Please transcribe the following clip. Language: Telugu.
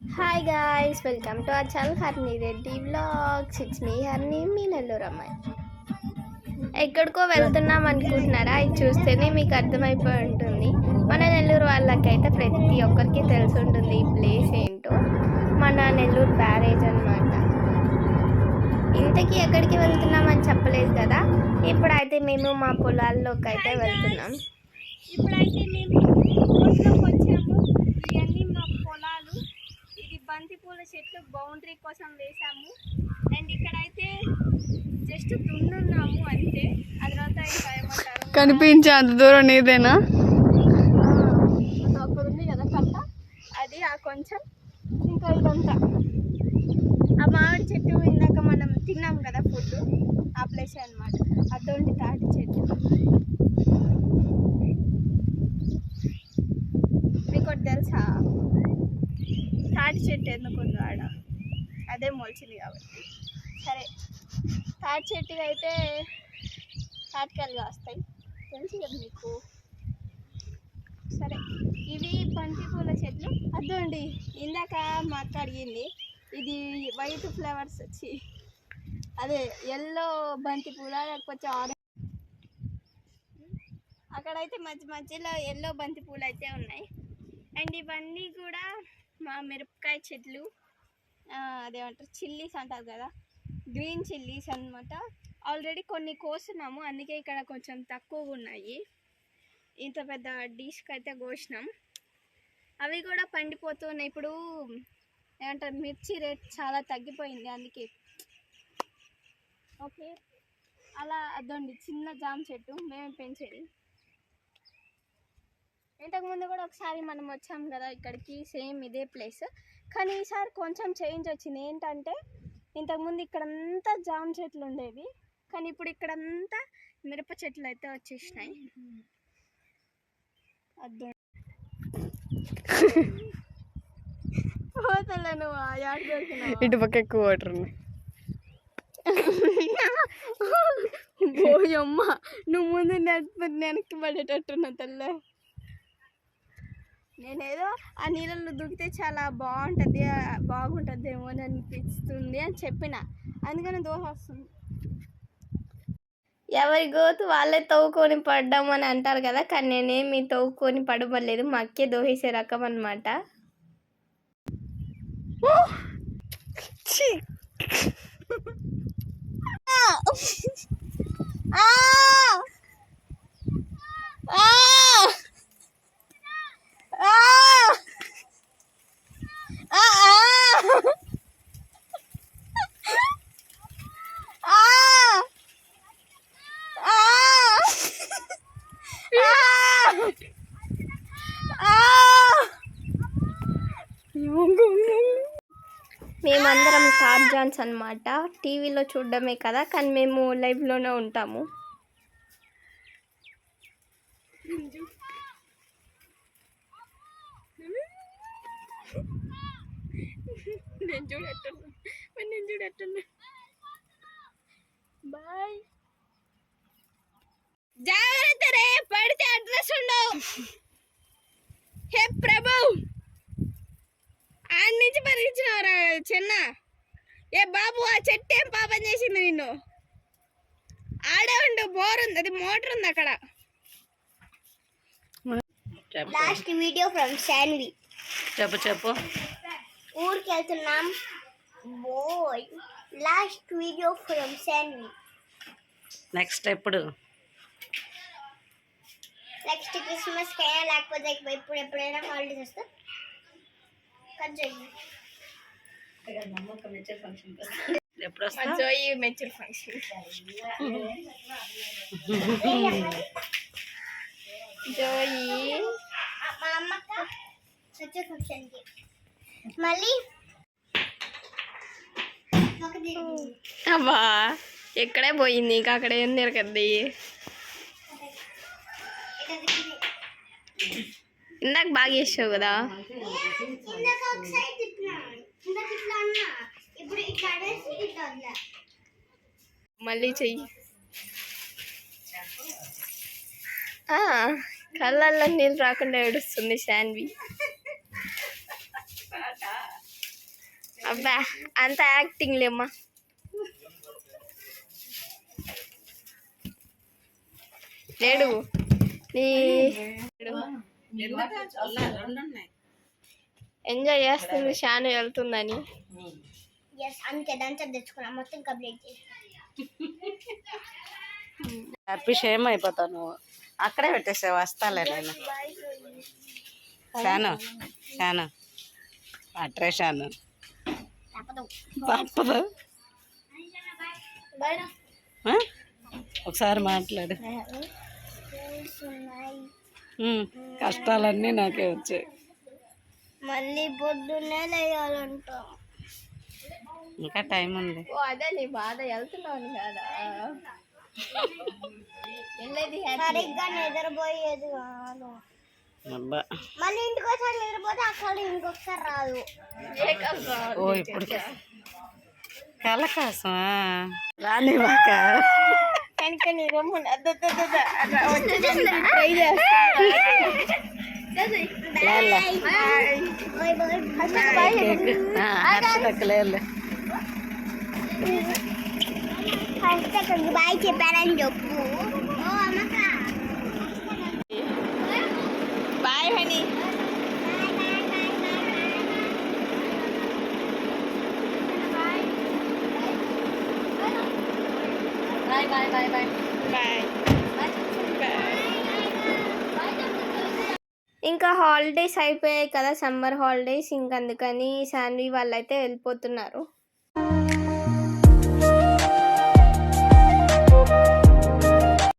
Hi guys, welcome to our channel Harni Reddy vlogs. It's me Harni, మీ నెల్లూరు అమ్మాయి. ఎక్కడికో వెళ్తున్నాం అనుకుంటున్నారా? ఇది చూస్తేనే మీకు అర్థమైపోయి ఉంటుంది. మన నెల్లూరు వాళ్ళకైతే ప్రతి ఒక్కరికి తెలిసి ఉంటుంది ఈ ప్లేస్ ఏంటో. మన నెల్లూరు బ్యారేజ్ అనమాట. ఇంతకీ ఎక్కడికి వెళ్తున్నామని చెప్పలేదు కదా. ఇప్పుడైతే మేము మా పొలాల్లోకి అయితే వెళ్తున్నాం. ఇప్పుడైతే మేము ఊర్లోకి వచ్చాము. ఇవన్నీ మా పొలాలు. ఇది బంతిపూల చెట్లు బౌండరీ కోసం వేసాము. అండ్ ఇక్కడైతే జస్ట్ దున్నున్నాము అంతే. ఆ తర్వాత ఇంకా ఏమంటారు, కనిపించే అంత దూరం నీదేనా? అక్కడ ఉంది కదా కట్ట, అది ఆ కొంచెం ఇంకా ఇదంతా ఆ మామిడి చెట్టు ఇందాక మనం తిన్నాం కదా ఫుడ్, ఆ ప్లేస్ అనమాట. అటువంటి తాటి చెట్టు. మీకు ఒకటి తెలుసా, తాటి చెట్టు ఎందుకుందో ఆడ? అదే మొలిచింది కాబట్టి. సరే, తాటి చెట్టుకి అయితే తాటికాయలు కాస్తాయి, తెలుసు కదా మీకు. సరే, ఇవి బంతి పూల చెట్లు. అదండి, ఇందాక మా అక్క అడిగింది, ఇది వైట్ ఫ్లవర్స్ వచ్చి అదే ఎల్లో బంతి పూల లేకపోతే ఆరెంజ్. అక్కడైతే మధ్య మధ్యలో ఎల్లో బంతి పూలు అయితే ఉన్నాయి. అండ్ ఇవన్నీ కూడా మా మిరపకాయ చెట్లు, అదేమంటారు చిల్లీస్ అంటారు కదా, గ్రీన్ చిల్లీస్ అన్నమాట. ఆల్రెడీ కొన్ని కోస్తున్నాము, అందుకే ఇక్కడ కొంచెం తక్కువగా ఉన్నాయి. ఇంత పెద్ద డిష్కి అయితే కోసినాం. అవి కూడా పండిపోతున్నాయి. ఇప్పుడు ఏమంటారు, మిర్చి రేట్ చాలా తగ్గిపోయింది అందుకే. ఓకే, అలా అదండి చిన్న జామ చెట్టు మేము పెంచేది. ఇంతకుముందు కూడా ఒకసారి మనం వచ్చాం కదా ఇక్కడికి, సేమ్ ఇదే ప్లేస్. కానీ ఈసారి కొంచెం చేంజ్ వచ్చింది. ఏంటంటే ఇంతకుముందు ఇక్కడంతా జామ చెట్లు ఉండేవి, కానీ ఇప్పుడు ఇక్కడంతా మిరప చెట్లు అయితే వచ్చేసినాయి. అద్దు పోతలను ఇటు పక్క ఎక్కువ వాటర్ ఉన్నాయి. పోయమ్మ, నువ్వు ముందు వెనక్కి పడేటట్టున్నా తల్ల. నేనేదో ఆ నీళ్ళలో దూకితే చాలా బాగుంటుందేమో అని అనిపిస్తుంది అని చెప్పిన, అందుకని దోశ వస్తుంది. ఎవరి గోతు వాళ్ళే తవ్వుకొని పడ్డాం అని అంటారు కదా, కానీ నేనేమి తవ్వుకొని పడబడలేదు. మా అక్కే దోహేసే రకం అనమాట. మేమందరం టార్జాన్స్ అనమాట. టీవీలో చూడడమే కదా, కానీ మేము లైవ్లోనే ఉంటాము. నేను చూడట్టున్నా. బాయ్. జాగ్రత్త రే, పడితే అడ్రస్ ఉండవు. హే ప్రభు, ఆడి నుంచి పరిగించినవరా చిన్న. ఏ బాబు, ఆ చెట్టు ఏం పాపం చేసింది నిన్ను? ఆడే ఉండు, బోర్ ఉంది, అది మోటార్ ఉంది అక్కడ. Last video from Sanvi. చెప్పు. ఊరికి వెళ్తున్నాం boy. Last video from Sanvi. Next ఎప్పుడు? నెక్స్ట్ క్రిస్మస్ కైనా లేకపోతే ఎప్పుడైనా హాలిడేస్ వస్తా. ఎప్పుడు వస్తా? జోయి మెచ్యూర్ ఫంక్షన్. జోయి మా అమ్మక్క మెచ్యూర్ ఫంక్షన్కి మళ్ళీ అబ్బా, ఎక్కడే పోయింది, ఇంకా అక్కడ ఏం దొరకద్ది. ఇందాక బాగా చేసావు కదా. మళ్ళీ చెయ్యి. కళ్ళల్లో నీళ్ళు రాకుండా ఏడుస్తుంది శాన్వి. అబ్బా అంత యాక్టింగ్ లేమ్మా. లేడు నీ ఎంజాయ్ చేస్తుంది షాను వెళ్తుందని. అందుకే దాంట్లో తెచ్చుకున్నా మొత్తం కంప్లీట్ చేసి. హ్యాపీ షేమ్ అయిపోతావు నువ్వు. అక్కడే పెట్టేసావు, వస్తాలే నేను. షాను షాను అట్రే షాను తప్పదు. ఆ? ఒకసారి మాట్లాడు. కష్టాలన్నీ నాకే వచ్చాయి. మళ్ళీ పొద్దున్నే లేయాలంట. ఇంకా టైం ఉంది. ఓ అదే నీ బాధ, వెళ్తున్నావు కదా. సరిగ్గా నిద్రపోయేది కాదు. అబ్బా మళ్ళీ ఇంటికి వచ్చాక నిద్రపోతే అక్కడ ఇంకొకసారి రాదు. ఓ ఇప్పుడు కళ కోసమా రాని బాక కనుక నీ రమ్ము హర్షదక్కలేదు. బాయ్ చెప్పారని చెప్పు. Bye honey. Bye bye bye bye bye. ఇంకా హాలిడేస్ అయిపోయాయి కదా, సమ్మర్ హాలిడేస్. ఇంక అందుకని శాన్వి వాళ్ళైతే వెళ్ళిపోతున్నారు.